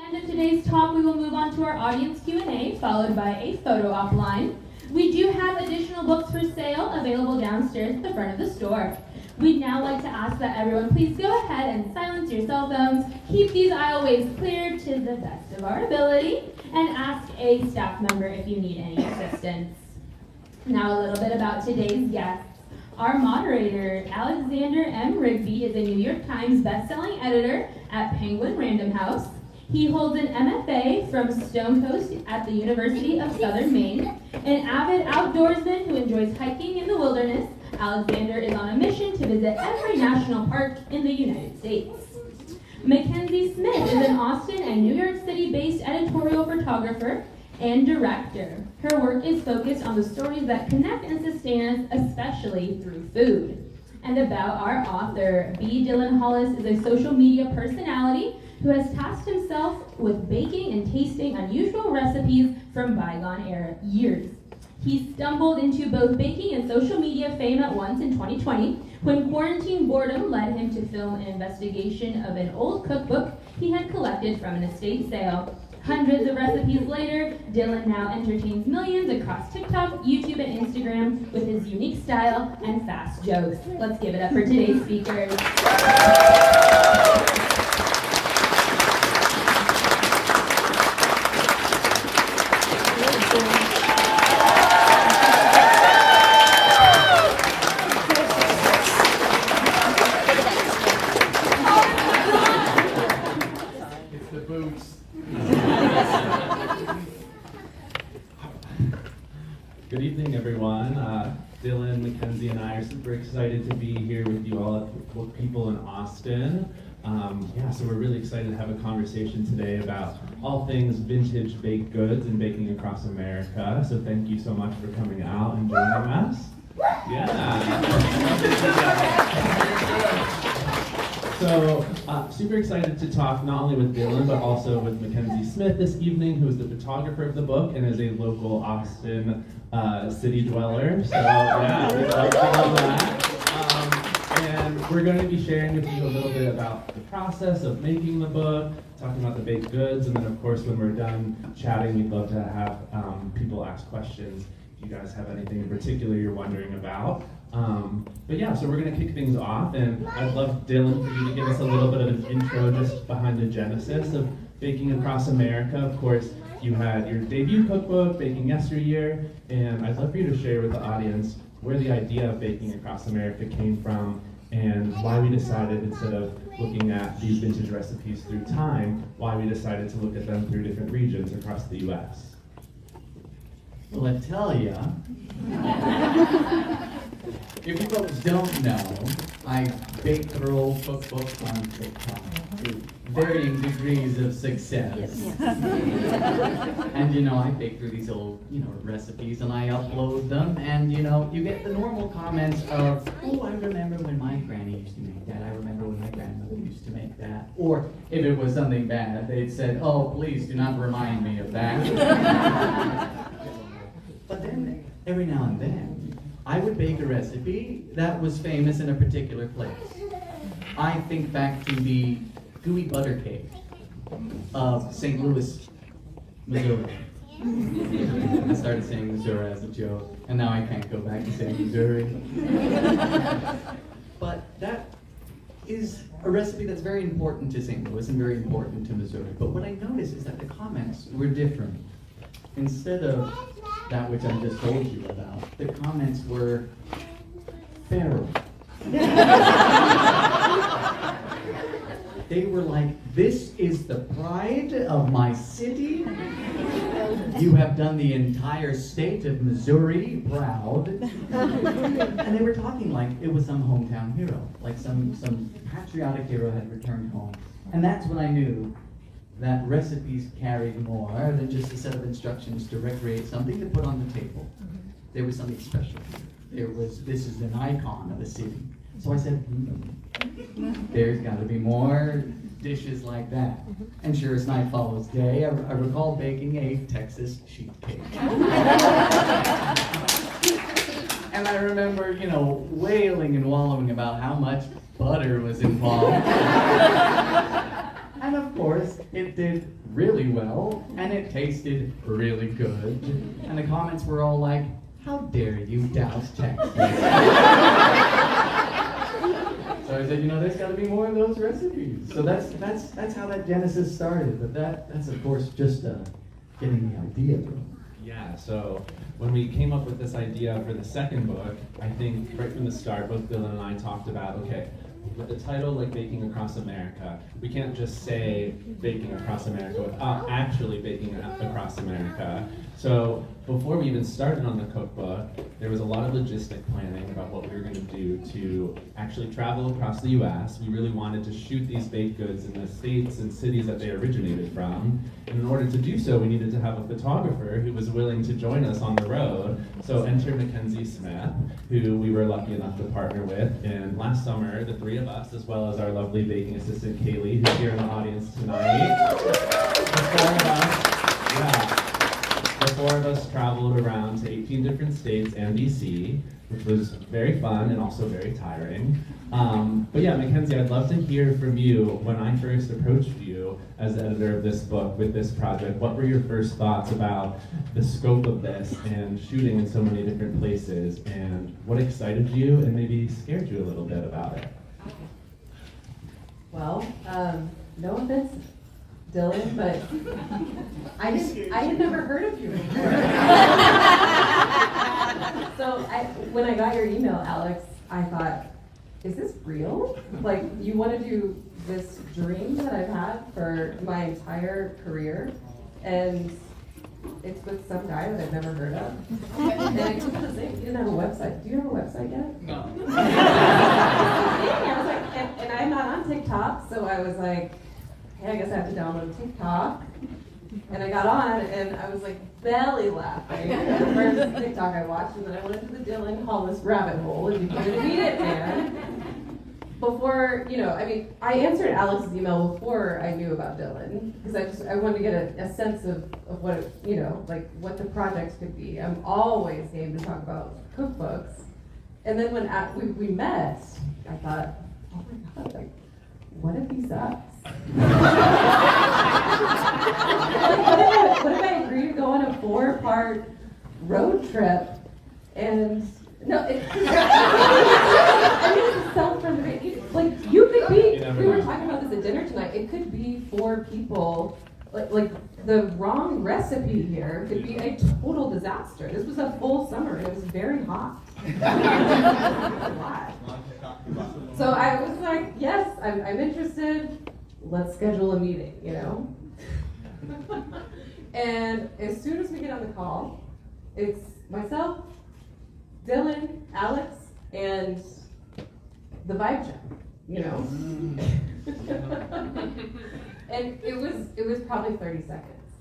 end of today's talk, we will move on to our audience Q&A, followed by a photo op line. We do have additional books for sale available downstairs at the front of the store. We'd now like to ask that everyone please go ahead and silence your cell phones, keep these aisleways clear to the best of our ability, and ask a staff member if you need any assistance. Now a little bit about today's guests. Our moderator, Alexander M. Rigby, is a New York Times bestselling editor at Penguin Random House. He holds an MFA from Stonecoast at the University of Southern Maine. An avid outdoorsman who enjoys hiking in the wilderness, Alexander is on a mission to visit every national park in the United States. Mackenzie Smith is an Austin and New York City-based editorial photographer and director. Her work is focused on the stories that connect and sustain us, especially through food. And about our author, B. Dylan Hollis is a social media personality who has tasked himself with baking and tasting unusual recipes from bygone era years. He stumbled into both baking and social media fame at once in 2020 when quarantine boredom led him to film an investigation of an old cookbook he had collected from an estate sale. Hundreds of recipes later, Dylan now entertains millions across TikTok, YouTube, and Instagram with his unique style and fast jokes. Let's give it up for today's speakers. Good evening, everyone. Dylan, Mackenzie, and I are super excited to be here with you all at Book People in Austin. So we're really excited to have a conversation today about all things vintage baked goods and baking across America. So thank you so much for coming out and joining us. So, super excited to talk not only with Dylan, but also with Mackenzie Smith this evening, who is the photographer of the book and is a local Austin city dweller. So, we love that. And we're going to be sharing with you a little bit about the process of making the book, talking about the baked goods, and then, of course, when we're done chatting, we'd love to have people ask questions if you guys have anything in particular you're wondering about. So we're going to kick things off, and I'd love, Dylan, for you to give us a little bit of an intro just behind the genesis of Baking Across America. Of course, you had your debut cookbook, Baking Yesteryear, and I'd love for you to share with the audience where the idea of Baking Across America came from and why we decided, instead of looking at these vintage recipes through time, why we decided to look at them through different regions across the U.S. Well, I tell ya, if you folks don't know, I bake through cookbooks on TikTok to varying degrees of success. Yes. And I bake through these old, recipes and I upload them, and you get the normal comments of, oh, I remember when my granny used to make that, I remember when my grandmother used to make that. Or if it was something bad, they'd said, oh, please do not remind me of that. But then, every now and then, I would bake a recipe that was famous in a particular place. I think back to the gooey butter cake of St. Louis, Missouri. I started saying Missouri as a joke, and now I can't go back to saying Missouri. But that is a recipe that's very important to St. Louis and very important to Missouri. But what I noticed is that the comments were different. Instead of that which I just told you about, the comments were feral. They were like, this is the pride of my city. You have done the entire state of Missouri proud. And they were talking like it was some hometown hero, like some patriotic hero had returned home. And that's when I knew that recipes carried more than just a set of instructions to recreate something to put on the table. There was something special here. This is an icon of a city. So I said, there's got to be more dishes like that. And sure as night follows day, I recall baking a Texas sheet cake. And I remember, wailing and wallowing about how much butter was involved. And of course, it did really well, and it tasted really good. And the comments were all like, "How dare you douse Texas?" So I said, there's got to be more of those recipes. So that's how that genesis started. But that's of course just getting the idea from. Yeah, so when we came up with this idea for the second book, I think right from the start, both Dylan and I talked about, okay, with the title like Baking Across America, we can't just say Baking Across America without actually baking across America. So before we even started on the cookbook, there was a lot of logistic planning about what we were going to do to actually travel across the US. We really wanted to shoot these baked goods in the states and cities that they originated from. And in order to do so, we needed to have a photographer who was willing to join us on the road. So enter Mackenzie Smith, who we were lucky enough to partner with. And last summer, the three of us, as well as our lovely baking assistant Kaylee, who's here in the audience tonight, the four of us traveled around to 18 different states and DC, which was very fun and also very tiring. But yeah, Mackenzie, I'd love to hear from you. When I first approached you as editor of this book with this project, what were your first thoughts about the scope of this and shooting in so many different places, and what excited you and maybe scared you a little bit about it? Well, no offense, Dylan, but I had never heard of you before. So when I got your email, Alex, I thought, is this real? Like, you want to do this dream that I've had for my entire career, and it's with some guy that I've never heard of. And I took the thing, you didn't have a website. Do you have a website yet? No. I was like, and I'm not on TikTok, so I was like, hey, I guess I have to download TikTok. And I got on, and I was like belly laughing at the first TikTok I watched, and then I went into the Dylan Hollis rabbit hole, and you couldn't beat it, man. Before, I answered Alex's email before I knew about Dylan, because I wanted to get a sense of what, what the projects could be. I'm always game to talk about cookbooks. And then when we met, I thought, oh my God, like, what if he sucks? What if I agree to go on a 4-part road trip and it's self-preservation. Like, you could be, we were talking about this at dinner tonight, it could be 4 people, like the wrong recipe here could be a total disaster. This was a full summer and it was very hot. So I was like, yes, I'm interested. Let's schedule a meeting, And as soon as we get on the call, it's myself, Dylan, Alex, and the vibe check, And it was probably 30 seconds.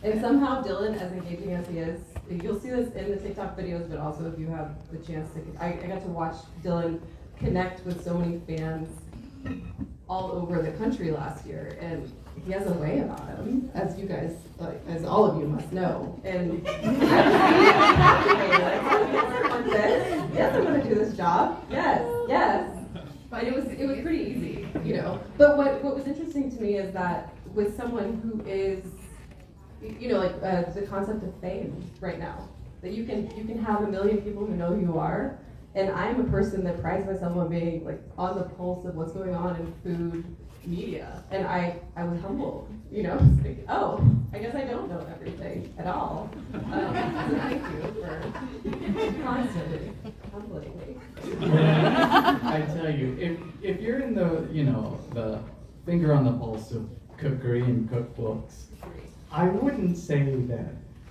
And somehow Dylan, as engaging as he is, you'll see this in the TikTok videos, but also if you have the chance to, I got to watch Dylan connect with so many fans all over the country last year, and he has a way about him, as you guys, as all of you must know. And yes, I'm going to do this job. Yes. But it was pretty easy, But what was interesting to me is that with someone who is, the concept of fame right now, that you can have a million people who know who you are. And I'm a person that prides myself on being on the pulse of what's going on in food media. And I was humbled, thinking, oh, I guess I don't know everything at all. So thank you for constantly humbling me. I tell you, if you're in the finger on the pulse of cookery and cookbooks, I wouldn't say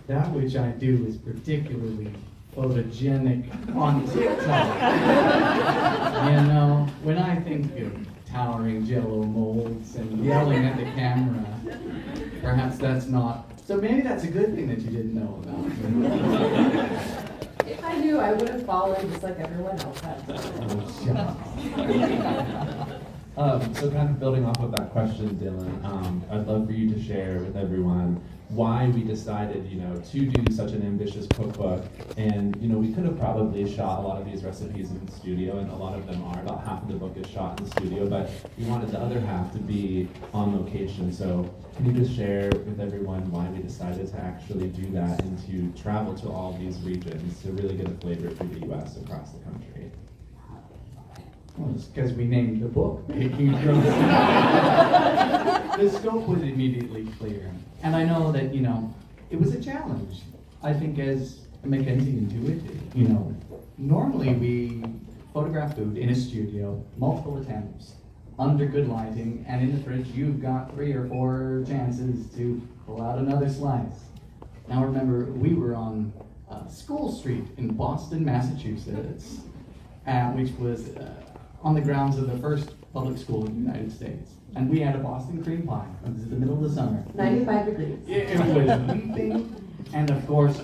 that which I do is particularly photogenic on TikTok. When I think of towering Jell-O molds and yelling at the camera, perhaps that's not. So maybe that's a good thing that you didn't know about. If I knew, I would have followed just like everyone else has. Oh, shut up. So kind of building off of that question, Dylan, I'd love for you to share with everyone why we decided, to do such an ambitious cookbook. And, we could have probably shot a lot of these recipes in the studio, and a lot of them are. About half of the book is shot in the studio, but we wanted the other half to be on location. So can you just share with everyone why we decided to actually do that and to travel to all these regions to really get a flavor for the U.S. across the country? Well, it's because we named the book Baking from The scope was immediately clear. And I know that, it was a challenge. I think as Mackenzie intuited, normally we photograph food in a studio, multiple attempts, under good lighting, and in the fridge you've got 3 or 4 chances to pull out another slice. Now remember, we were on School Street in Boston, Massachusetts, which was on the grounds of the first public school in the United States. And we had a Boston cream pie. It was the middle of the summer. 95 degrees. It was weeping. And of course,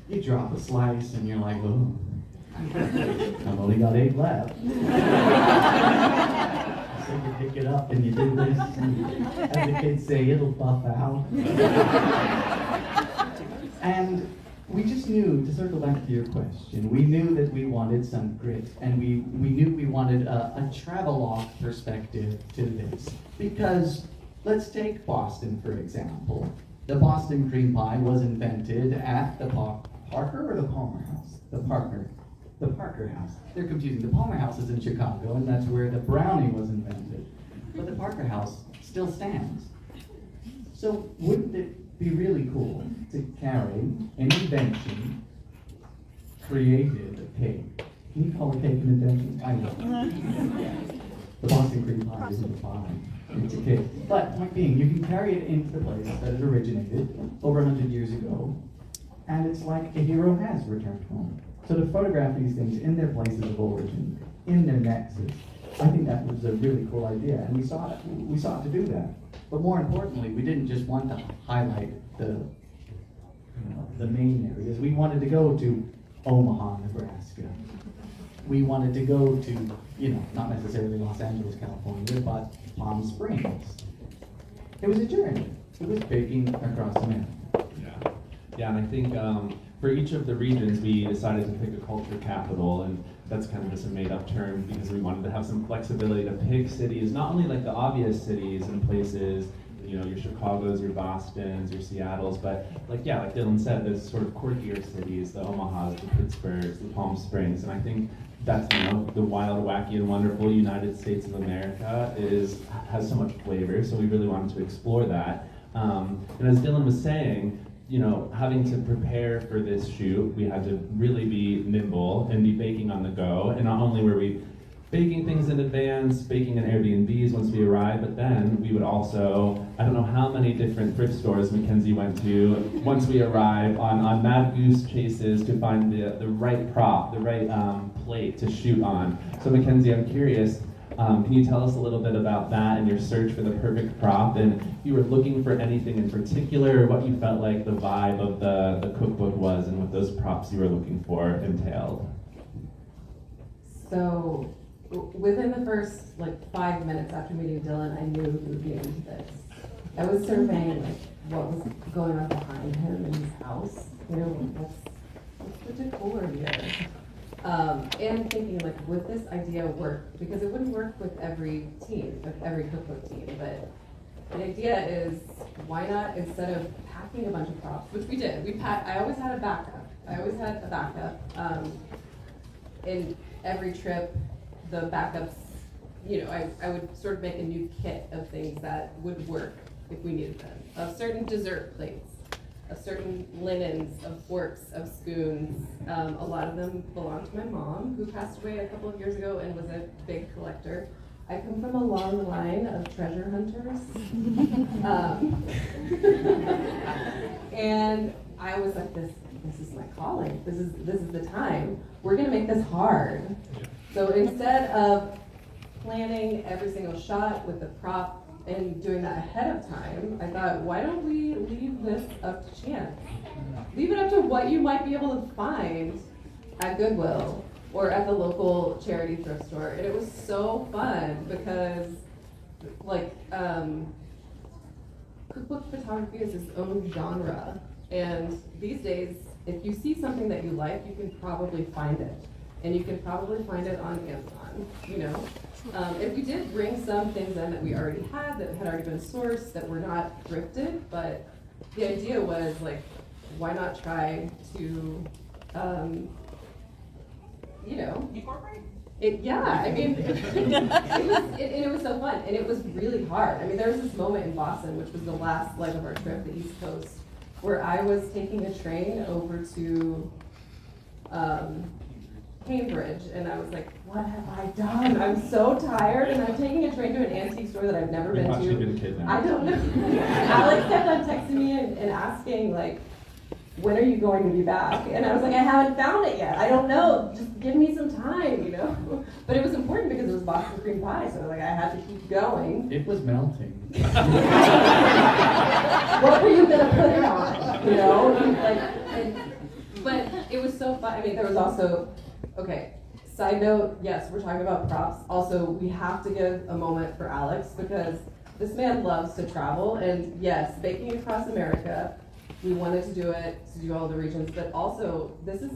you drop a slice and you're like, oh, I've only got 8 left. So you pick it up and you do this. And as the kids say, it'll buff out. And we just knew, to circle back to your question, we knew that we wanted some grit, and we knew we wanted a travelogue perspective to this. Because, let's take Boston, for example. The Boston cream pie was invented at the Parker or the Palmer House? The Parker House. They're confusing. The Palmer House is in Chicago, and that's where the brownie was invented. But the Parker House still stands. So, wouldn't it be really cool to carry an invention created a cake? Can you call a cake an invention? I know. The Boston cream pie isn't a pie, it's a cake. But point being, you can carry it into the place that it originated over 100 years ago, and it's like a hero has returned home. So to photograph these things in their places of origin, in their nexus, I think that was a really cool idea, and we sought to do that. But more importantly, we didn't just want to highlight the main areas. We wanted to go to Omaha, Nebraska. We wanted to go to, not necessarily Los Angeles, California, but Palm Springs. It was a journey. It was baking across America. Yeah, and I think for each of the regions, we decided to pick a culture capital, and that's kind of just a made-up term because we wanted to have some flexibility to pick cities, not only like the obvious cities and places, your Chicagos, your Bostons, your Seattles, but like Dylan said, there's sort of quirkier cities, the Omahas, the Pittsburghs, the Palm Springs, and I think that's, the wild, wacky, and wonderful United States of America has so much flavor, so we really wanted to explore that. And as Dylan was saying, having to prepare for this shoot, we had to really be nimble and be baking on the go. And not only were we baking things in advance, baking in Airbnbs once we arrived, but then we would also, I don't know how many different thrift stores Mackenzie went to once we arrived on mad goose chases to find the right prop, the right plate to shoot on. So Mackenzie, I'm curious, can you tell us a little bit about that and your search for the perfect prop, and if you were looking for anything in particular, or what you felt like the vibe of the cookbook was and what those props you were looking for entailed? So, within the first 5 minutes after meeting Dylan, I knew he would be into this. I was surveying what was going on behind him in his house. What's the decor here? And thinking would this idea work? Because it wouldn't work with every team, with every cookbook team. But the idea is, why not, instead of packing a bunch of props, which we did, I always had a backup. In every trip, the backups, I would sort of make a new kit of things that would work if we needed them. Of certain dessert plates, of certain linens, of forks, of spoons. A lot of them belong to my mom, who passed away a couple of years ago and was a big collector. I come from a long line of treasure hunters. And I was like, this is my calling. This is the time. We're gonna make this hard. So instead of planning every single shot with the prop and doing that ahead of time, I thought, why don't we leave this up to chance? Leave it up to what you might be able to find at Goodwill or at the local charity thrift store. And it was so fun because, like, cookbook photography is its own genre. And these days, if you see something that you like, you can probably find it. And you can probably find it on Amazon, you know? And we did bring some things in that we already had, that had already been sourced, that were not thrifted, but the idea was, like, why not try to, you know, Incorporate? Yeah, I mean, it was so fun, and it was really hard. I mean, there was this moment in Boston, which was the last leg of our trip, the East Coast, where I was taking a train over to Cambridge, and I was like, what have I done? I'm so tired, and I'm taking a train to an antique store that I've never been to. I don't know. Alex kept on texting me and asking, like, when are you going to be back? And I was like, I haven't found it yet. I don't know. Just give me some time, you know? But it was important because it was Boston cream pie, so like I had to keep going. It was melting. What were you gonna put it on? You know? But it was so fun. I mean, there was also, okay, side note, yes, we're talking about props. Also, we have to give a moment for Alex because this man loves to travel. And yes, baking across America, we wanted to do it, to do all the regions, but also this is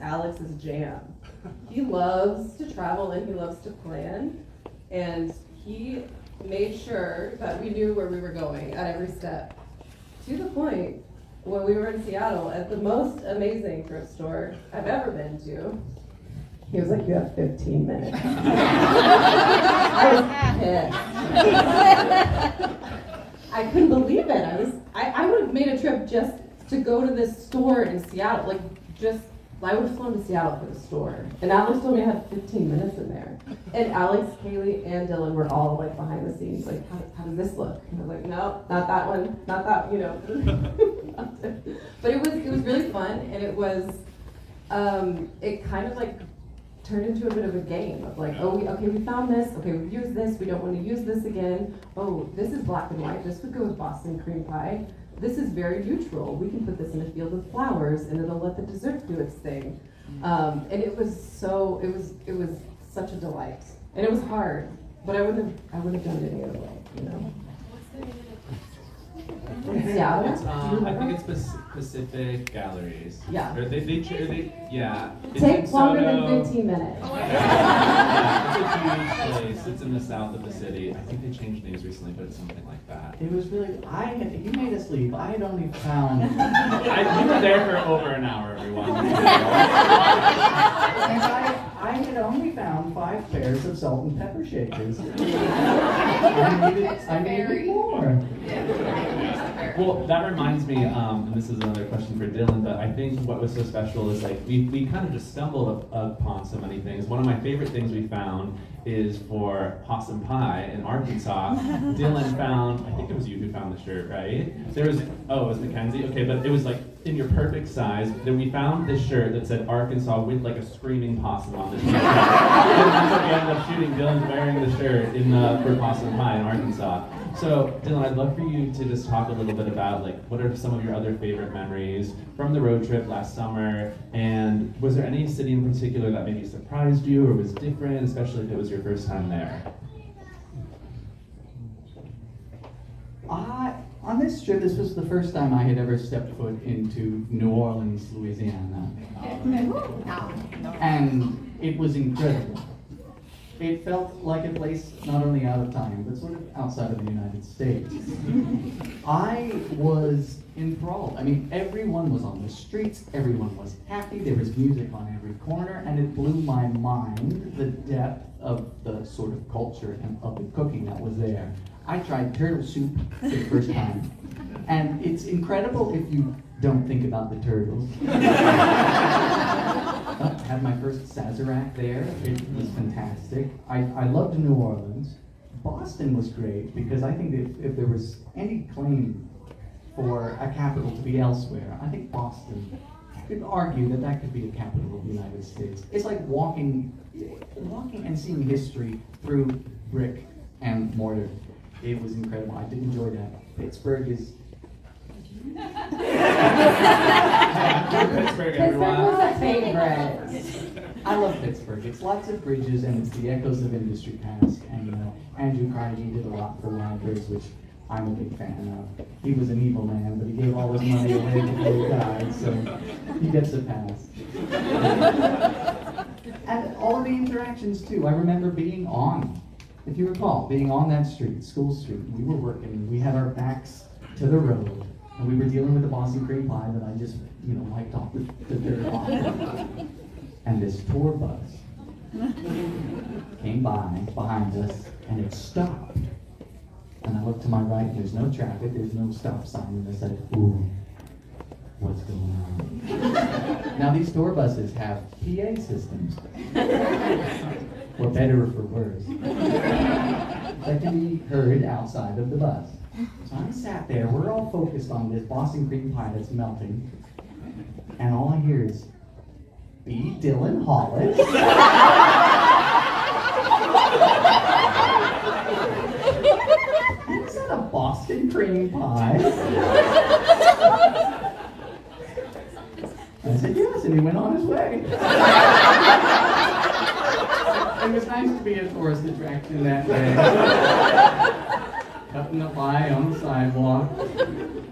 Alex's jam. He loves to travel and he loves to plan, and he made sure that we knew where we were going at every step. To the point when we were in Seattle at the most amazing thrift store I've ever been to, he was like, you have 15 minutes. I was pissed. I couldn't believe it. I would have made a trip just to go to this store in Seattle. I would have flown to Seattle for the store. And Alex told me I had 15 minutes in there. And Alex, Kaylee, and Dylan were all like behind the scenes, like, how does this look? And I was like, no, not that one, not that, you know. But it was really fun, and it was, it kind of like turned into a bit of a game of like, we found this, okay, we've used this, we don't want to use this again. Oh, this is black and white, this would go with Boston cream pie. This is very neutral. We can put this in a field of flowers and it'll let the dessert do its thing. And it was such a delight. And it was hard, but I wouldn't have done it any other way, you know? Yeah. I think it's Pacific Galleries. Yeah. Or they yeah. Take longer than 15 minutes. Yeah, it's a huge place. It's in the south of the city. I think they changed names recently, but it's something like that. It was really, you made us leave. I had only found... We were there for over an hour, everyone. And I had only found 5 pairs of salt and pepper shakers. I needed more. Well, that reminds me, and this is another question for Dylan, but I think what was so special is like we kind of just stumbled upon so many things. One of my favorite things we found is for possum pie in Arkansas. Dylan found, I think it was you who found the shirt, right? It was Mackenzie, okay, but it was like in your perfect size. Then we found this shirt that said Arkansas with like a screaming possum on the shirt. And that's what we ended up shooting. Dylan's wearing the shirt for possum pie in Arkansas. So, Dylan, I'd love for you to just talk a little bit about like what are some of your other favorite memories from the road trip last summer, and was there any city in particular that maybe surprised you or was different, especially if it was your first time there? On this trip, this was the first time I had ever stepped foot into New Orleans, Louisiana. And it was incredible. It felt like a place not only out of time, but sort of outside of the United States. I was enthralled. I mean, everyone was on the streets, everyone was happy, there was music on every corner, and it blew my mind, the depth of the sort of culture and of the cooking that was there. I tried turtle soup for the first time, and it's incredible if you don't think about the turtles. Had my first Sazerac there. It was fantastic. I loved New Orleans. Boston was great because I think if there was any claim for a capital to be elsewhere, I think Boston could argue that could be a capital of the United States. It's like walking and seeing history through brick and mortar. It was incredible. I did enjoy that. Pittsburgh is... Pittsburgh, Pittsburgh was everyone. a favorite. I love Pittsburgh. It's lots of bridges and it's the echoes of industry past. And Andrew Carnegie did a lot for libraries, which I'm a big fan of. He was an evil man, but he gave all his money away before he died, so he gets a pass. And all of the interactions too. I remember being on, if you recall, being on that street, School Street. We were working. We had our backs to the road, and we were dealing with the Boston cream pie that I just, wiped off the dirt off. And this tour bus came by behind us, and it stopped. And I looked to my right, and there's no traffic, there's no stop sign, and I said, ooh, what's going on? Now these tour buses have PA systems, for better or for worse, that can be heard outside of the bus. So I sat there, we're all focused on this Boston cream pie that's melting, and all I hear is, B. Dylan Hollis. Is that a Boston cream pie? I said, yes, and he went on his way. It was nice to be a tourist attraction that day. Cutting the pie on the sidewalk.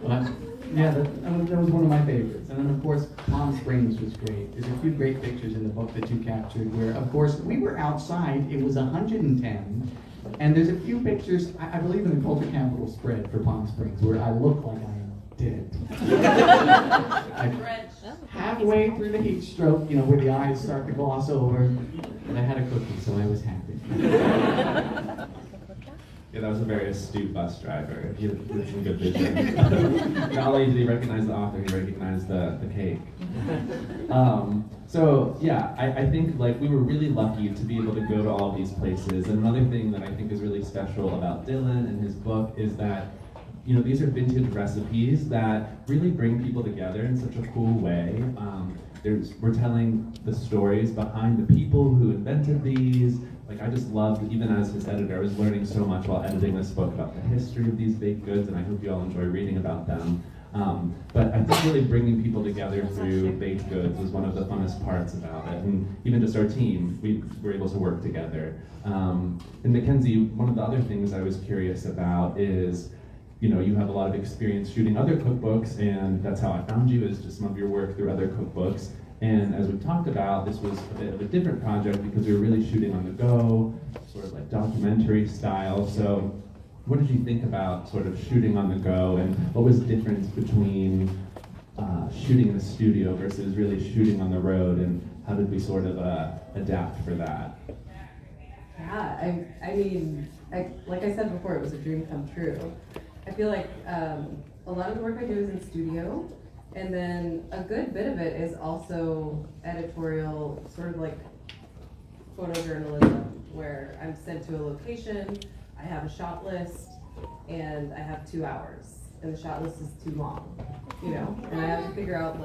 But, yeah, that was one of my favorites. And then, of course, Palm Springs was great. There's a few great pictures in the book that you captured where, of course, we were outside. It was 110. And there's a few pictures, I believe in the Culture Capital spread for Palm Springs, where I look like I am dead. Halfway through the heat stroke, where the eyes start to gloss over, and I had a cookie, so I was happy. Yeah, that was a very astute bus driver. He had some good vision. Not only did he recognize the author, he recognized the cake. So yeah, I think we were really lucky to be able to go to all these places. And another thing that I think is really special about Dylan and his book is that these are vintage recipes that really bring people together in such a cool way. We're telling the stories behind the people who invented these. I just loved, even as his editor, I was learning so much while editing this book about the history of these baked goods, and I hope you all enjoy reading about them. But I think really bringing people together through baked goods was one of the funnest parts about it. And even just our team, we were able to work together. And Mackenzie, one of the other things I was curious about is, you have a lot of experience shooting other cookbooks, and that's how I found you, is just some of your work through other cookbooks. And as we've talked about, this was a bit of a different project because we were really shooting on the go, sort of documentary style. So what did you think about sort of shooting on the go, and what was the difference between shooting in the studio versus really shooting on the road, and how did we sort of adapt for that? Yeah, I mean, like I said before, it was a dream come true. I feel like a lot of the work I do is in studio, and then a good bit of it is also editorial, sort of like photojournalism, where I'm sent to a location, I have a shot list, and I have 2 hours, and the shot list is too long, and I have to figure out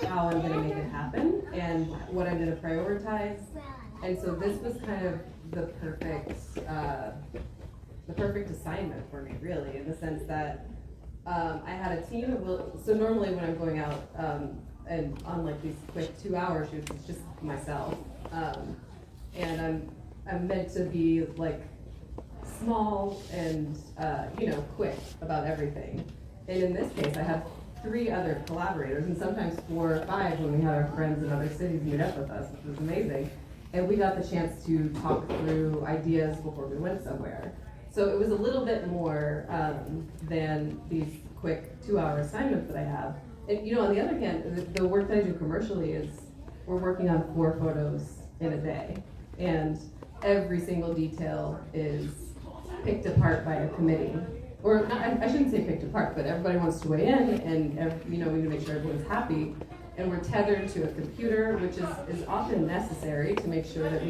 how I'm gonna make it happen and what I'm gonna prioritize. And so this was kind of the perfect assignment for me, really, in the sense that I had a team of, so normally when I'm going out and on these quick 2 hour shoots, it's just myself, and I'm meant to be small and quick about everything. And in this case, I have 3 other collaborators, and sometimes 4 or 5 when we had our friends in other cities meet up with us, which was amazing. And we got the chance to talk through ideas before we went somewhere. So it was a little bit more than these quick 2 hour assignments that I have. And on the other hand, the work that I do commercially is, we're working on 4 photos in a day. And every single detail is picked apart by a committee. Or not, I shouldn't say picked apart, but everybody wants to weigh in, and we need to make sure everyone's happy. And we're tethered to a computer, which is often necessary to make sure that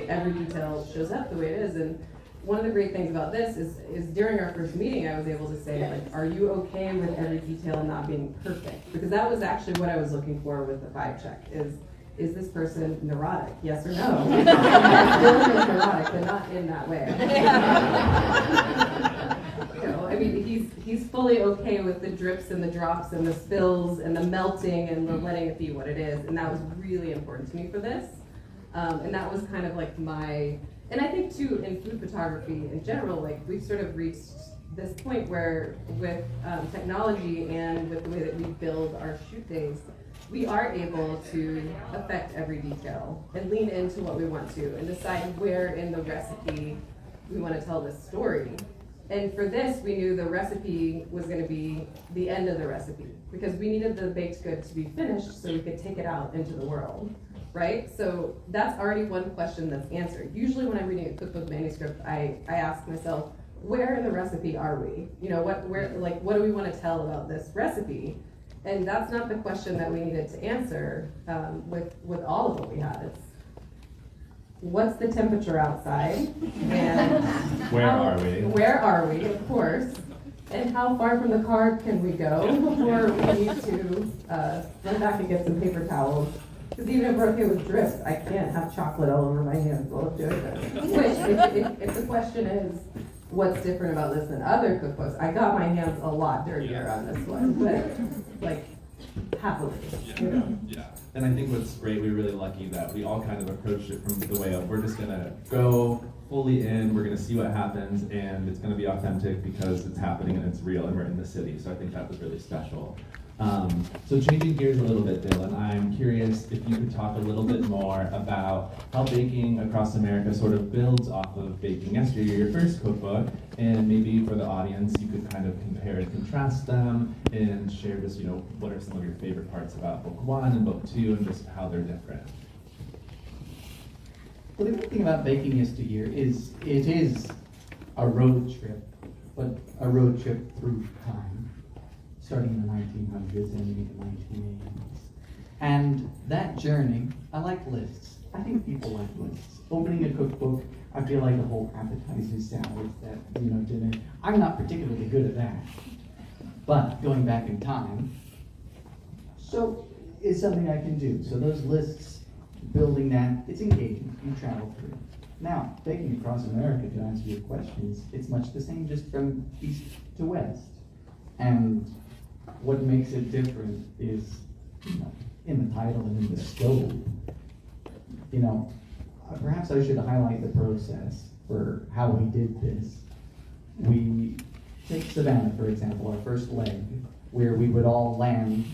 every detail shows up the way it is. And one of the great things about this is during our first meeting, I was able to say, are you okay with every detail not being perfect? Because that was actually what I was looking for with the 5 check, is this person neurotic? Yes or no? Dylan is neurotic, but not in that way. he's fully okay with the drips and the drops and the spills and the melting and the letting it be what it is. And that was really important to me for this. And that was kind of like my, and I think too in food photography in general, like we've sort of reached this point where with technology and with the way that we build our shoot days, we are able to affect every detail and lean into what we want to and decide where in the recipe we want to tell this story. And for this, we knew the recipe was going to be the end of the recipe because we needed the baked good to be finished so we could take it out into the world, right? So that's already one question that's answered. Usually when I'm reading a cookbook manuscript, I ask myself, where in the recipe are we? You know, what do we want to tell about this recipe? And that's not the question that we needed to answer with all of what we had. It's what's the temperature outside? And where are we? Where are we, of course. And how far from the car can we go before we need to run back and get some paper towels? Because even if we're okay with drips, I can't have chocolate all over my hands while I'm doing this. Which, if the question is, what's different about this than other cookbooks? I got my hands a lot dirtier on this one, but like happily. You know? Yeah. And I think what's great, we're really lucky that we all kind of approached it from the way of we're just gonna go fully in, we're gonna see what happens, and it's gonna be authentic because it's happening and it's real and we're in the city. So I think that was really special. So changing gears a little bit, Dylan, I'm curious if you could talk a little bit more about how baking across America sort of builds off of Baking Yesterday, your first cookbook, and maybe for the audience you could kind of compare and contrast them and share just, you know, what are some of your favorite parts about book one and book two and just how they're different. Well, the great thing about Baking Yesteryear is it is a road trip, but a road trip through time. Starting in the 1900s and ending in the 1980s. And that journey, I like lists. I think people like lists. Opening a cookbook, I feel like the whole appetizer salad, that, you know, dinner. I'm not particularly good at that. But going back in time, so is something I can do. So those lists, building that, it's engaging. You travel through. Now, baking across America, to answer your questions, it's much the same just from east to west. And what makes it different is, you know, in the title and in the scope. You know, perhaps I should highlight the process for how we did this. We take Savannah, for example, our first leg, where we would all land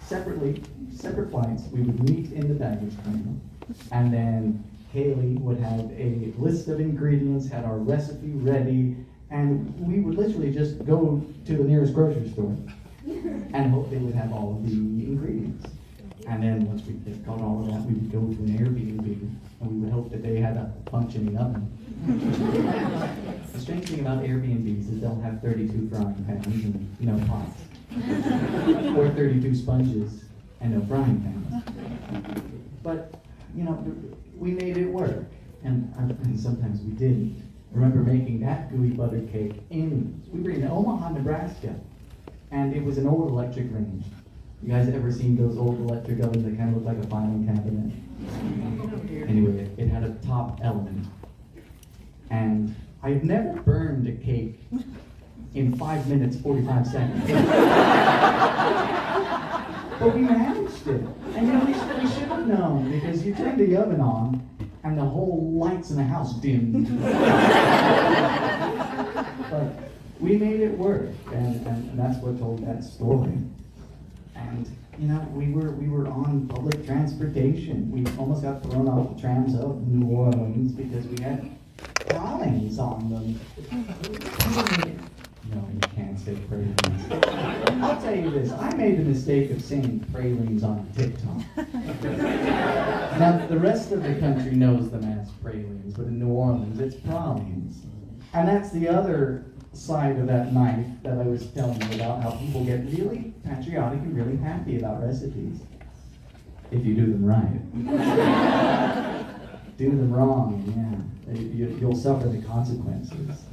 separately, separate flights. We would meet in the baggage claim, and then Haley would have a list of ingredients, had our recipe ready, and we would literally just go to the nearest grocery store and hope they would have all of the ingredients. And then once we got all of that, we would go to an Airbnb and we would hope that they had a functioning oven. The strange thing about Airbnbs is they'll have 32 frying pans and no pots. Or 32 sponges and no frying pans. But, you know, we made it work. And sometimes we didn't. I remember making that gooey butter cake we were in Omaha, Nebraska, and it was an old electric range. You guys ever seen those old electric ovens that kind of look like a filing cabinet? Anyway, it had a top element. And I've never burned a cake in 5 minutes, 45 seconds. But we managed it. And you know, we should have known, because you turned the oven on, and the whole lights in the house dimmed. But we made it work, and that's what told that story. And you know, we were on public transportation. We almost got thrown off the trams of New Orleans because we had pralines on them. No, you can't say pralines. I'll tell you this, I made the mistake of saying pralines on TikTok. Now, the rest of the country knows them as pralines, but in New Orleans, it's pralines. And that's the other side of that knife that I was telling you about, how people get really patriotic and really happy about recipes. If you do them right. Do them wrong, yeah. You'll suffer the consequences.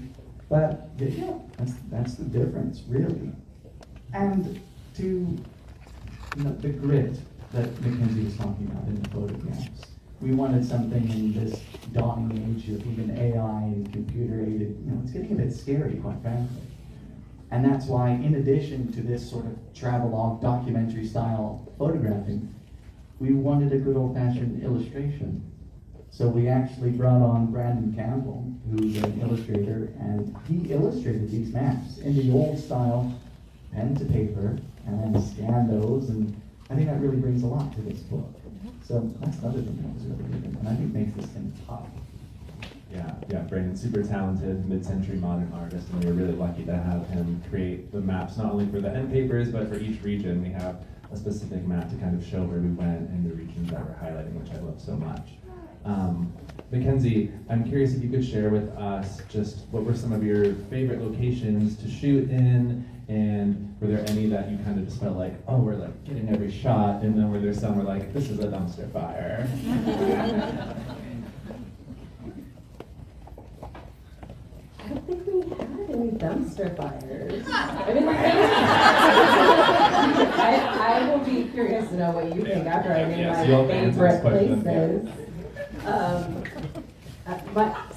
But yeah, that's the difference, really. And to, you know, the grit that Mackenzie was talking about in the photographs. We wanted something in this dawning age of even AI and computer-aided, you know, it's getting a bit scary, quite frankly. And that's why, in addition to this sort of travelogue documentary style photographing, we wanted a good old-fashioned illustration. So we actually brought on Brandon Campbell, who's an illustrator, and he illustrated these maps in the old style, pen to paper, and then scanned those, and I think that really brings a lot to this book. So that's another thing that was really good, and I think makes this thing tough. Yeah, Brandon's super talented mid-century modern artist, and we were really lucky to have him create the maps not only for the end papers, but for each region. We have a specific map to kind of show where we went and the regions that we're highlighting, which I love so much. Mackenzie, I'm curious if you could share with us just what were some of your favorite locations to shoot in, and were there any that you kind of just felt like, oh, we're like getting every shot, and then were there some where like, this is a dumpster fire? I don't think we had any dumpster fires. I mean, like, I will be curious to know what you think after I name Yes, you'll my answer this favorite question. places.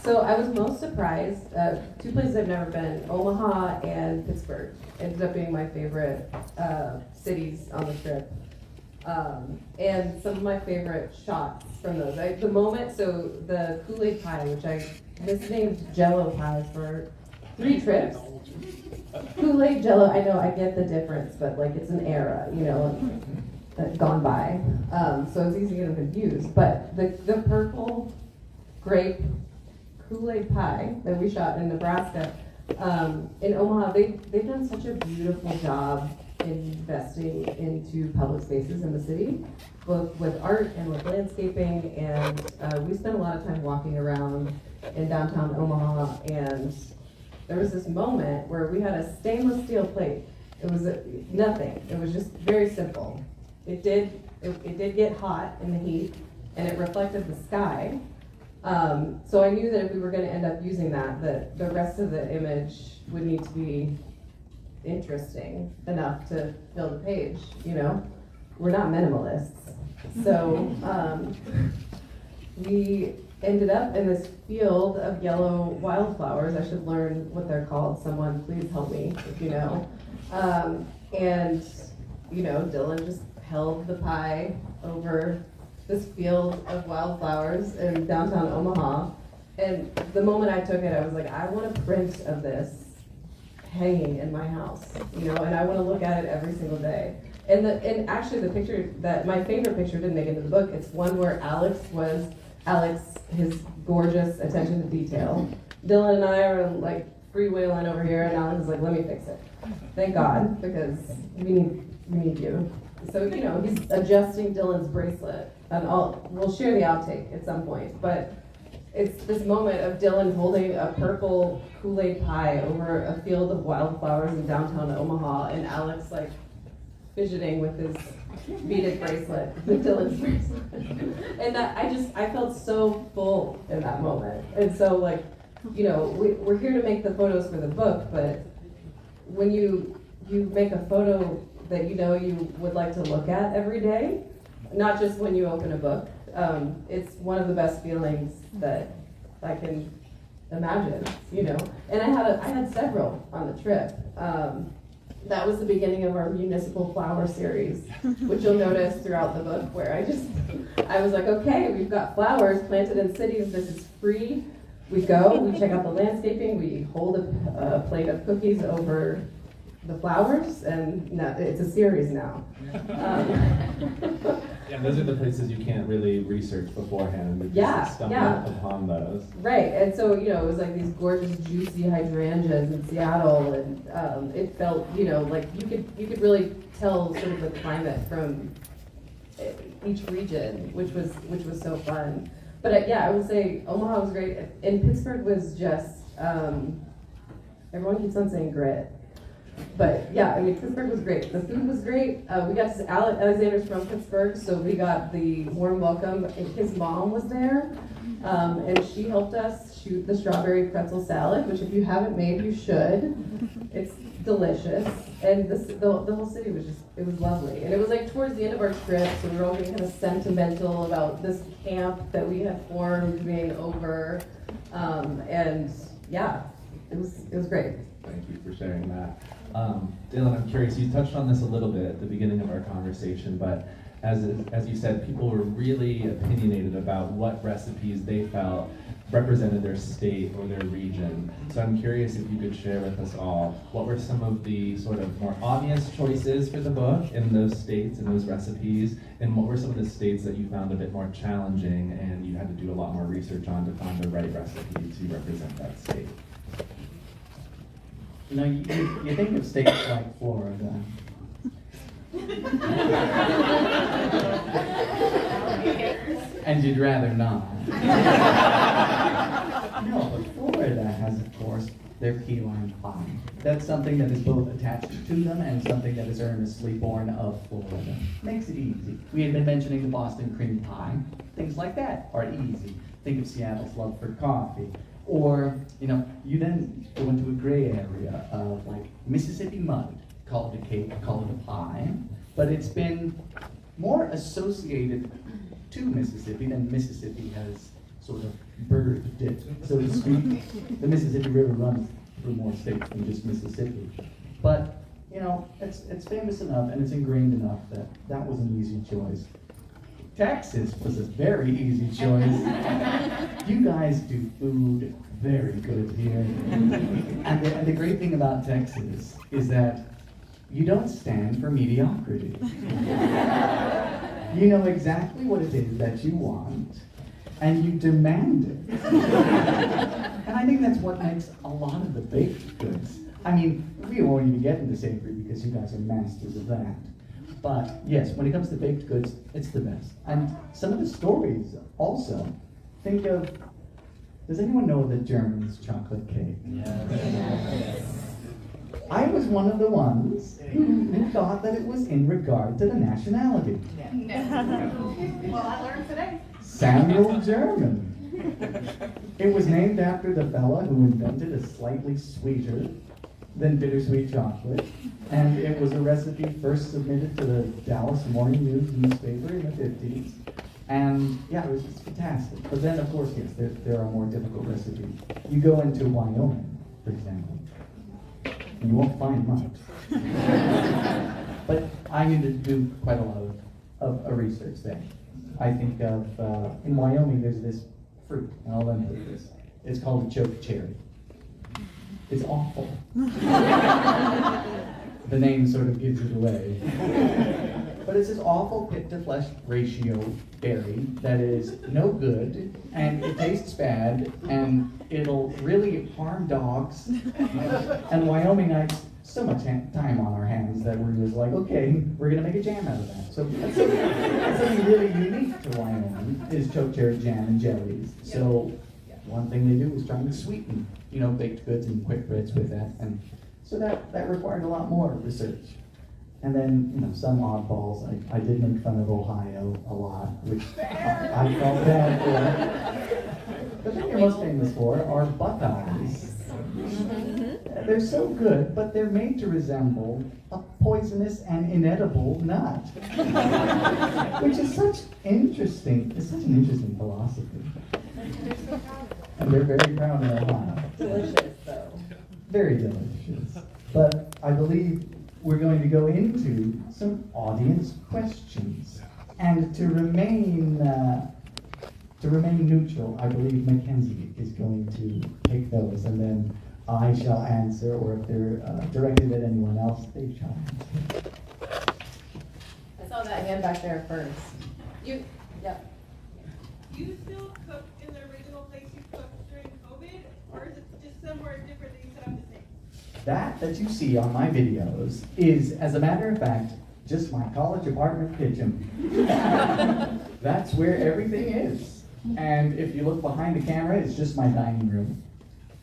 So I was most surprised. Two places I've never been: Omaha and Pittsburgh. Ended up being my favorite cities on the trip. And some of my favorite shots from those. The moment, so the Kool-Aid pie, which I misnamed Jello pies for 3 trips. Kool-Aid, Jello, I know, I get the difference, but like it's an era, you know, that's gone by. So it's easy to get them confused. But the purple grape Kool-Aid pie that we shot in Nebraska, in Omaha, they've done such a beautiful job investing into public spaces in the city, both with art and with landscaping, and we spent a lot of time walking around in downtown Omaha, and there was this moment where we had a stainless steel plate. It was nothing. It was just very simple. It did get hot in the heat, and it reflected the sky. So I knew that if we were going to end up using that the rest of the image would need to be interesting enough to fill the page, you know? We're not minimalists. So we ended up in this field of yellow wildflowers. I should learn what they're called. Someone please help me if you know. And, you know, Dylan just held the pie over this field of wildflowers in downtown Omaha. And the moment I took it, I was like, I want a print of this hanging in my house, you know, and I want to look at it every single day. And actually the picture that my favorite picture didn't make it into the book. It's one where Alex, his gorgeous attention to detail. Dylan and I are like freewheeling over here, and Alex is like, let me fix it. Thank God, because we need you. So, you know, he's adjusting Dylan's bracelet, and we'll share the outtake at some point, but it's this moment of Dylan holding a purple Kool-Aid pie over a field of wildflowers in downtown Omaha, and Alex like fidgeting with his beaded bracelet, with Dylan's bracelet. And I felt so full in that moment. And so like, you know, we're here to make the photos for the book, but when you make a photo that you know you would like to look at every day, not just when you open a book, it's one of the best feelings that I can imagine, you know. And I had several on the trip. That was the beginning of our municipal flower series, which you'll notice throughout the book, where I was like, okay, we've got flowers planted in cities, this is free. We go, we check out the landscaping, we hold a plate of cookies over the flowers, and now, it's a series now. Yeah, those are the places you can't really research beforehand. You just stumble upon those. Right, and so, you know, it was like these gorgeous, juicy hydrangeas in Seattle, and it felt, you know, like you could really tell sort of the climate from each region, which was so fun. But I would say Omaha was great, and Pittsburgh was just, everyone keeps on saying grit. But yeah, I mean, Pittsburgh was great. The food was great. We got to Alexander's from Pittsburgh, so we got the warm welcome. And his mom was there, and she helped us shoot the strawberry pretzel salad, which if you haven't made, you should. It's delicious, and the whole city was it was lovely. And it was like towards the end of our trip, so we were all getting kind of sentimental about this camp that we had formed being over, and yeah, it was great. Thank you for sharing that. Dylan, I'm curious, you touched on this a little bit at the beginning of our conversation, but as you said, people were really opinionated about what recipes they felt represented their state or their region. So I'm curious if you could share with us all, what were some of the sort of more obvious choices for the book in those states and those recipes, and what were some of the states that you found a bit more challenging and you had to do a lot more research on to find the right recipe to represent that state? You know, you think of states like Florida. And you'd rather not. No, but Florida has, of course, their key lime pie. That's something that is both attached to them and something that is earnestly born of Florida. Makes it easy. We had been mentioning the Boston cream pie. Things like that are easy. Think of Seattle's love for coffee. Or, you know, you then go into a gray area of like Mississippi mud. Call it a cake, call it a pie. But it's been more associated to Mississippi than Mississippi has sort of birthed it, so to speak. The Mississippi River runs through more states than just Mississippi. But, you know, it's famous enough and it's ingrained enough that that was an easy choice. Texas was a very easy choice. You guys do food very good here. And the great thing about Texas is that you don't stand for mediocrity. You know exactly what it is that you want, and you demand it. And I think that's what makes a lot of the baked goods. I mean, we won't even get into savory because you guys are masters of that. But yes, when it comes to baked goods, it's the best. And some of the stories also, think of, does anyone know the German's chocolate cake? Yes. I was one of the ones who thought that it was in regard to the nationality. Well, I learned today. Samuel German. It was named after the fella who invented a slightly sweeter than bittersweet chocolate. And it was a recipe first submitted to the Dallas Morning News newspaper in the 50s. And yeah, it was just fantastic. But then, of course, yes, there are more difficult recipes. You go into Wyoming, for example, and you won't find much. But I needed to do quite a lot of research there. I think of, in Wyoming, there's this fruit, and I'll end with this. It's called a choke cherry. It's awful. The name sort of gives it away. But it's this awful pit-to-flesh ratio berry that is no good, and it tastes bad, and it'll really harm dogs. And Wyomingites, so much time on our hands that we're just like, okay, we're gonna make a jam out of that. So that's something really unique to Wyoming is choke cherry jam and jellies. So one thing they do is trying to sweeten, you know, baked goods and quick breads with that, and so that required a lot more research. And then, you know, some oddballs, I did make fun of Ohio a lot, which I felt bad for. The thing you're most famous for are buckeyes. They're so good, but they're made to resemble a poisonous and inedible nut. Which is such an interesting philosophy. And they're very proud in Ohio. Delicious, though. Very delicious. But I believe we're going to go into some audience questions. And to remain neutral, I believe Mackenzie is going to take those, and then I shall answer, or if they're directed at anyone else, they shall answer. I saw that hand back there first. Yep. Do you still cook in the original place you cooked during COVID, or is it just somewhere different that you set up the same? That you see on my videos is, as a matter of fact, just my college apartment kitchen. That's where everything is. And if you look behind the camera, it's just my dining room.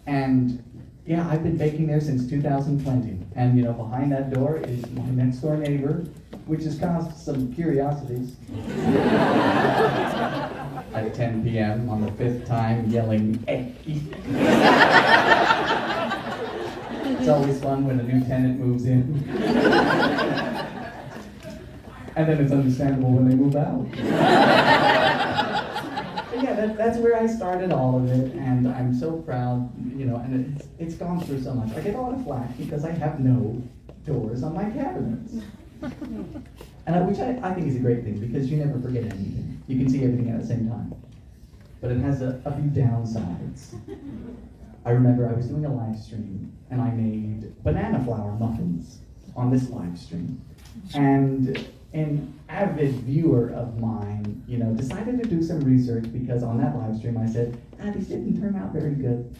And yeah, I've been baking there since 2020. And you know, behind that door is my next door neighbor, which has caused some curiosities. At 10 p.m. on the 5th time yelling, "Hey!" It's always fun when a new tenant moves in. And then it's understandable when they move out. But yeah, that's where I started all of it, and I'm so proud, you know, and it's gone through so much. I get a lot of flack because I have no Which I think is a great thing because you never forget anything. You can see everything at the same time. But it has a few downsides. I remember I was doing a live stream and I made banana flour muffins on this live stream. And an avid viewer of mine, decided to do some research because on that live stream I said, these didn't turn out very good.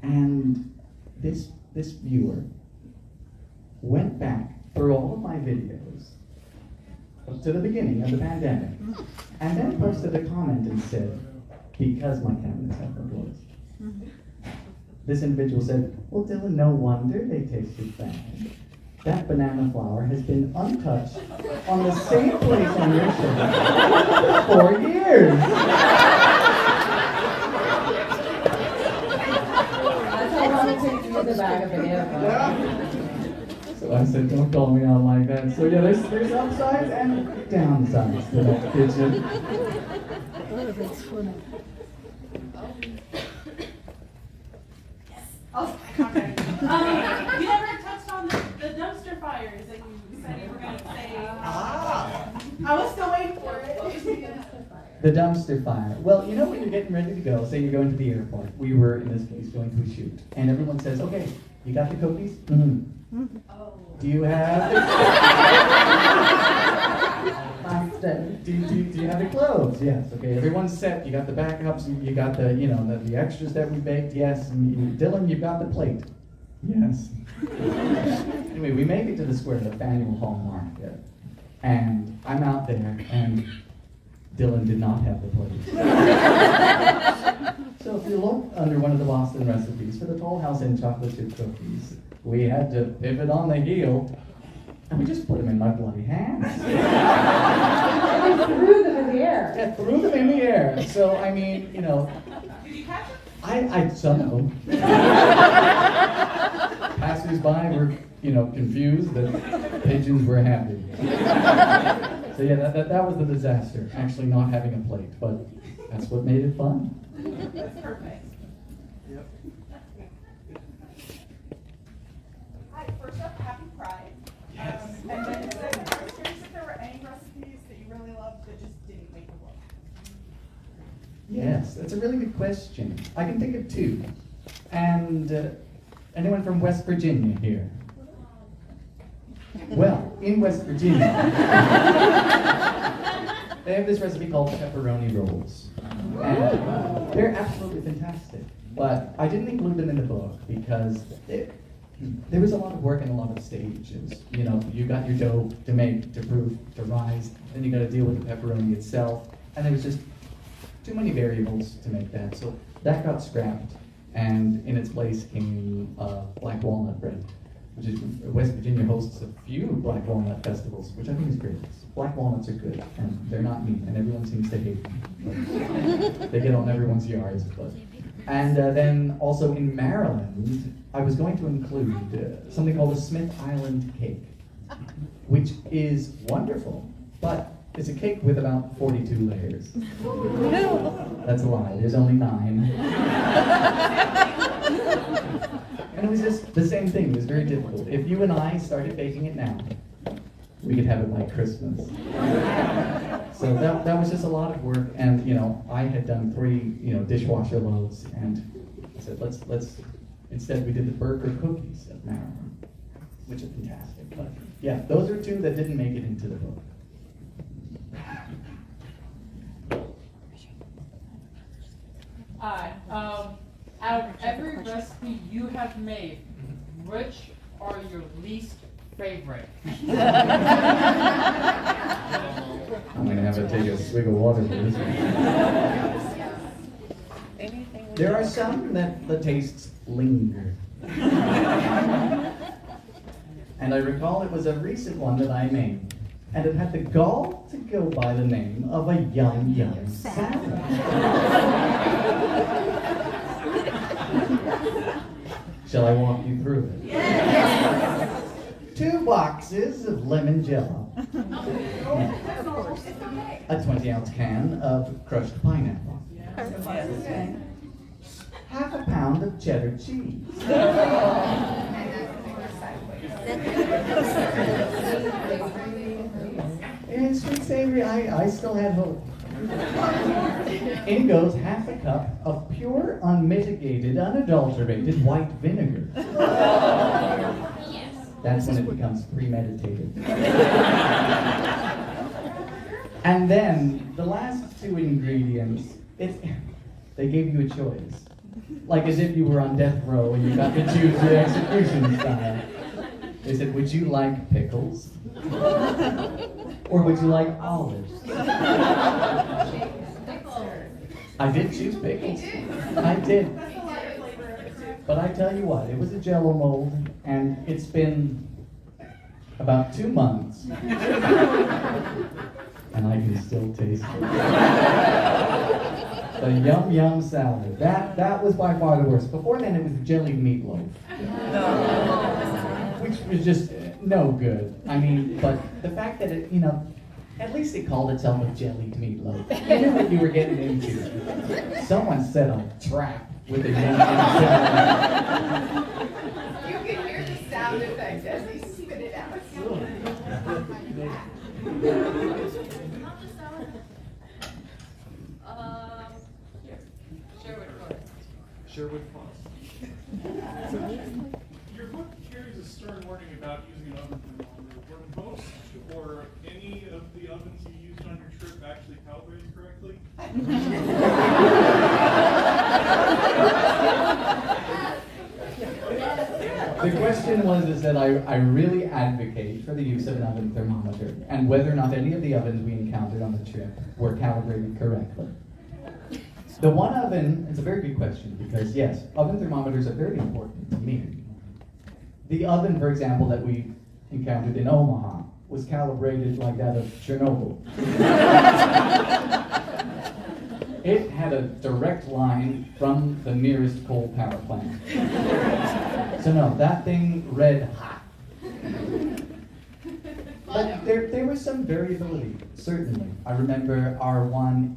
And this viewer went back through all of my videos up to the beginning of the pandemic and then posted a comment and said, because my cabinets have no doors. This individual said, well, Dylan, no wonder they tasted bad. That banana flour has been untouched on the same place on your shelf for 4 years. That's how long it takes to get the bag of banana flour. So I said, don't call me out like that. So yeah, there's upsides and downsides to that kitchen. Oh, that's funny. Oh, okay. You never touched on the dumpster fires that you said you were going to say. I was still waiting for it. The dumpster fire. Well, when you're getting ready to go, say you're going to the airport. We were, in this case, going to a shoot. And everyone says, okay, you got the cookies? Mm-hmm. Oh. Do you have do you have the clothes? Yes. Okay. Everyone's set. You got the backups. You got the the extras that we baked. Yes. And Dylan, you've got the plate. Yes. Anyway, we make it to the square, the annual Hall Market, and I'm out there, and Dylan did not have the plate. So if you look under one of the Boston recipes for the Toll House and chocolate chip cookies, we had to pivot on the heel, and we just put them in my bloody hands. And you threw them in the air. Yeah, threw them in the air. So, I mean, Did you catch them? I some of them. Passers-by were, confused, but pigeons were happy. So yeah, that was the disaster, actually not having a plate, but that's what made it fun. That's perfect. Yep. Hi, first up, happy Pride. Yes. And then second, I was curious if there were any recipes that you really loved that just didn't make the book. Yes, that's a really good question. I can think of two. And anyone from West Virginia here? Well, in West Virginia, they have this recipe called pepperoni rolls. And they're absolutely fantastic. But I didn't include them in the book because there was a lot of work and a lot of stages. You got your dough to make, to proof, to rise, then you got to deal with the pepperoni itself. And there was just too many variables to make that. So that got scrapped. And in its place came black walnut bread, which is West Virginia hosts a few black walnut festivals, which I think is great. Black walnuts are good, and they're not meat, and everyone seems to hate them. But they get on everyone's yards. And then also in Maryland, I was going to include something called a Smith Island cake, which is wonderful, but it's a cake with about 42 layers. That's a lie. There's only 9. And it was just the same thing. It was very difficult. If you and I started baking it now, we could have it by Christmas. So that was just a lot of work. And I had done 3 dishwasher loaves, and I said let's instead we did the burger cookies at Maryland, which are fantastic. But yeah, those are 2 that didn't make it into the book. Hi. Out of every recipe you have made, which are your least favorite? I'm gonna have to take a swig of water for this one. There are some that the tastes linger. And I recall it was a recent one that I made, and it had the gall to go by the name of a young salad. Shall I walk you through it? Yes. 2 boxes of lemon jello. A 20-ounce can of crushed pineapple. Half a pound of cheddar cheese. savory, I still had hope. In goes half a cup of pure, unmitigated, unadulterated white vinegar. That's when it becomes premeditated. And then the last two ingredients, they gave you a choice. Like as if you were on death row and you got to choose your execution style. They said, would you like pickles? Or would you like olives? I did choose pickles. I did. But I tell you what, it was a Jell-O mold, and it's been about 2 months. And I can still taste it. The yum yum salad. That was by far the worst. Before then, it was jellied meatloaf. Which was just no good. I mean, but the fact that it, at least it called itself a jellied meatloaf. You knew what you were getting into. Someone set a trap with a yum yum salad. You can hear the sound effect as they spit it out. Sherwood Farms. Your book carries a stern warning about using an oven thermometer. Were most or any of the ovens you used on your trip actually calibrated correctly? The question is that I really advocate for the use of an oven thermometer and whether or not any of the ovens we encountered on the trip were calibrated correctly. The one oven, it's a very good question because yes, oven thermometers are very important to me. The oven, for example, that we encountered in Omaha was calibrated like that of Chernobyl. It had a direct line from the nearest coal power plant. So no, that thing read hot. But there was some variability, certainly. I remember our one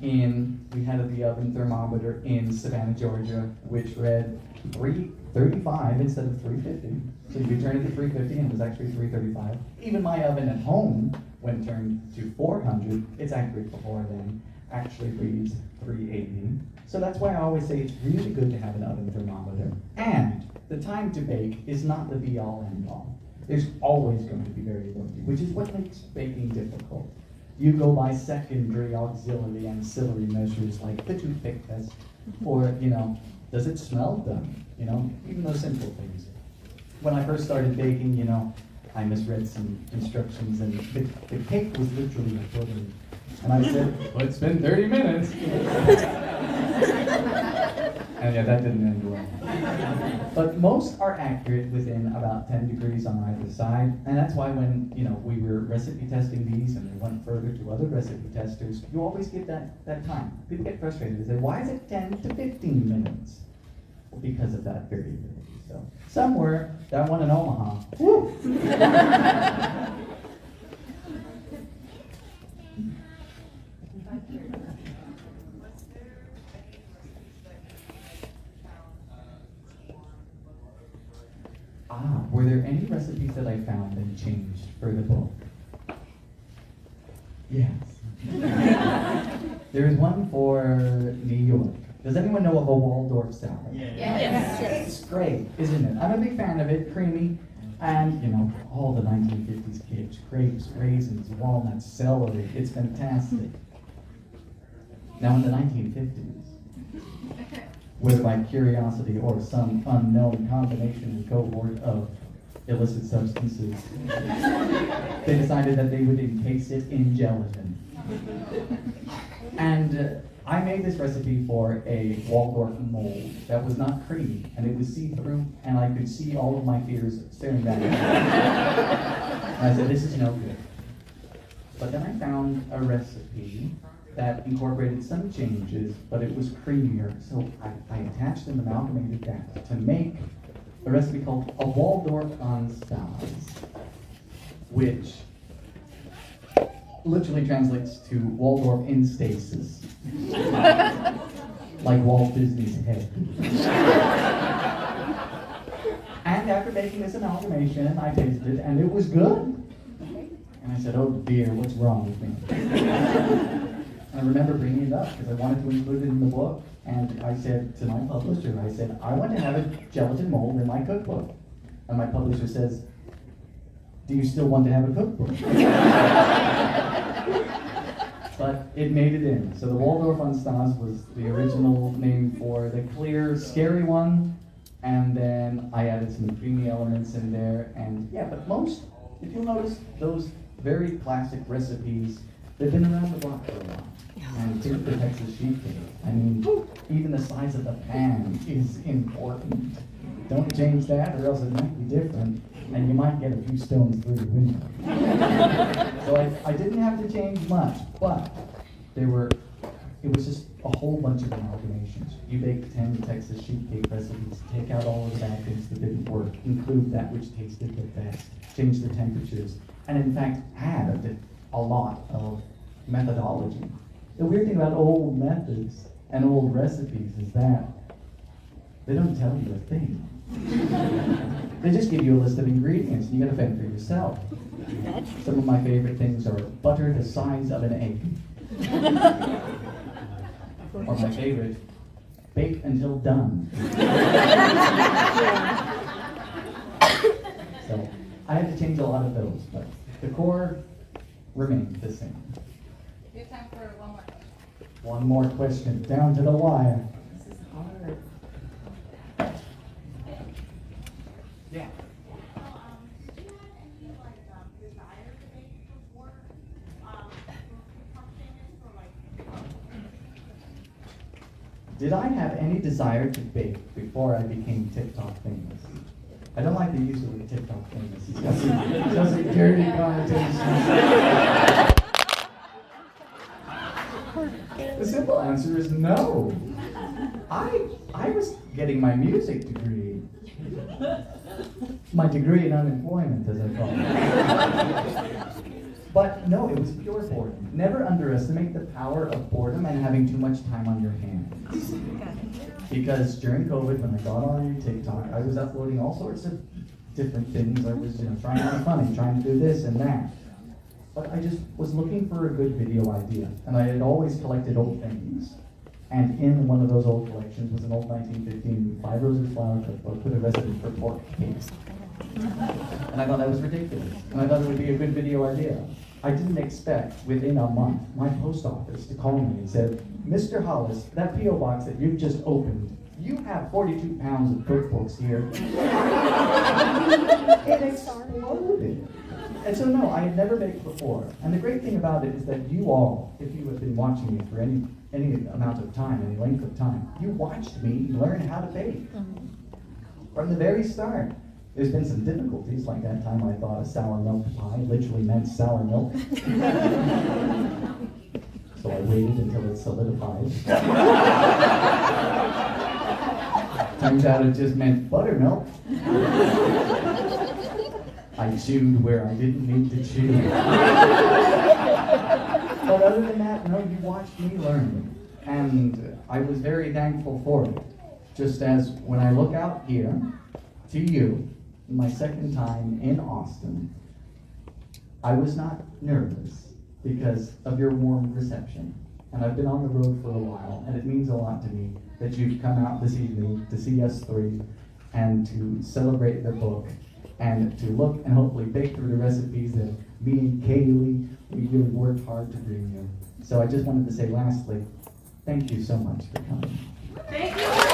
we had the oven thermometer in Savannah, Georgia, which read 335 instead of 350. So you could turn it to 350 and it was actually 335. Even my oven at home, when turned to 400, it's accurate before then, actually reads 380. So that's why I always say it's really good to have an oven thermometer. And the time to bake is not the be-all, end-all. There's always going to be variability, which is what makes baking difficult. You go by secondary, auxiliary, ancillary measures like the toothpick test, or, does it smell done? Even those simple things. When I first started baking, I misread some instructions and the cake was literally a pudding. And I said, well, it's been 30 minutes. And yeah, that didn't end well. But most are accurate within about 10 degrees on either side. And that's why when, we were recipe testing these and they went further to other recipe testers, you always give that time. People get frustrated. They say, why is it 10 to 15 minutes? Well, because of that variability. So somewhere, that one in Omaha, woo! Were there any recipes that I found and changed for the book? Yes. There's one for New York. Does anyone know of a Waldorf salad? Yes. It's great, isn't it? I'm a big fan of it, creamy, and all the 1950s kids, grapes, raisins, walnuts, celery. It's fantastic. Now in the 1950s, whether by curiosity or some unknown combination and cohort of illicit substances, they decided that they would encase it in gelatin. And I made this recipe for a Waldorf mold that was not creamy, and it was see-through, and I could see all of my fears staring back at me. And I said, this is no good. But then I found a recipe that incorporated some changes, but it was creamier. So I attached and amalgamated that to make a recipe called a Waldorf on Stars, which literally translates to Waldorf in stasis. Like Walt Disney's head. And after making this amalgamation, I tasted it, and it was good. And I said, oh dear, what's wrong with me? And I remember bringing it up because I wanted to include it in the book. And I said to my publisher, I said, I want to have a gelatin mold in my cookbook. And my publisher says, do you still want to have a cookbook? But it made it in. So the Waldorf Unstaz was the original name for the clear, scary one. And then I added some creamy elements in there. And yeah, but most, if you'll notice, those very classic recipes, they've been around the block for a while. And take the Texas sheet cake. I mean, even the size of the pan is important. Don't change that or else it might be different and you might get a few stones through the window. So I didn't have to change much, but it was just a whole bunch of amalgamations. You bake 10 Texas sheet cake recipes, take out all of the bad things that didn't work, include that which tasted the best, change the temperatures, and in fact add a lot of methodology. The weird thing about old methods and old recipes is that they don't tell you a thing. They just give you a list of ingredients and you gotta fend for yourself. Some of my favorite things are butter the size of an egg. Or my favorite, bake until done. So I had to change a lot of those, but the core remained the same. We have time for one more question. One more question, down to the wire. This is hard. Yeah. Did you have any desire to make before become famous or Did I have any desire to bake before I became TikTok famous? I don't like the use of the TikTok famous. It does a dirty connotation. The simple answer is no. I was getting my music degree. My degree in unemployment, as I call it. But no, it was pure boredom. Never underestimate the power of boredom and having too much time on your hands. Because during COVID, when I got on TikTok, I was uploading all sorts of different things. I was, trying to be funny, trying to do this and that. But I just was looking for a good video idea. And I had always collected old things. And in one of those old collections was an old 1915 5 Roses flour cookbook with a recipe for pork cakes. And I thought that was ridiculous. And I thought it would be a good video idea. I didn't expect, within a month, my post office to call me and say, Mr. Hollis, that P.O. box that you've just opened, you have 42 pounds of cookbooks here. It exploded. And so no, I had never baked before. And the great thing about it is that you all, if you have been watching me for any amount of time, any length of time, you watched me learn how to bake. From the very start. There's been some difficulties, like that time I thought a sour milk pie literally meant sour milk. So I waited until it solidified. Turns out it just meant buttermilk. I chewed where I didn't need to chew. But other than that, no, you watched me learn. And I was very thankful for it. Just as when I look out here to you, my second time in Austin, I was not nervous because of your warm reception. And I've been on the road for a while, and it means a lot to me that you've come out this evening to see us three and to celebrate the book and to look and hopefully bake through the recipes that me and Kaylee, we really worked hard to bring you. So I just wanted to say lastly, thank you so much for coming. Thank you.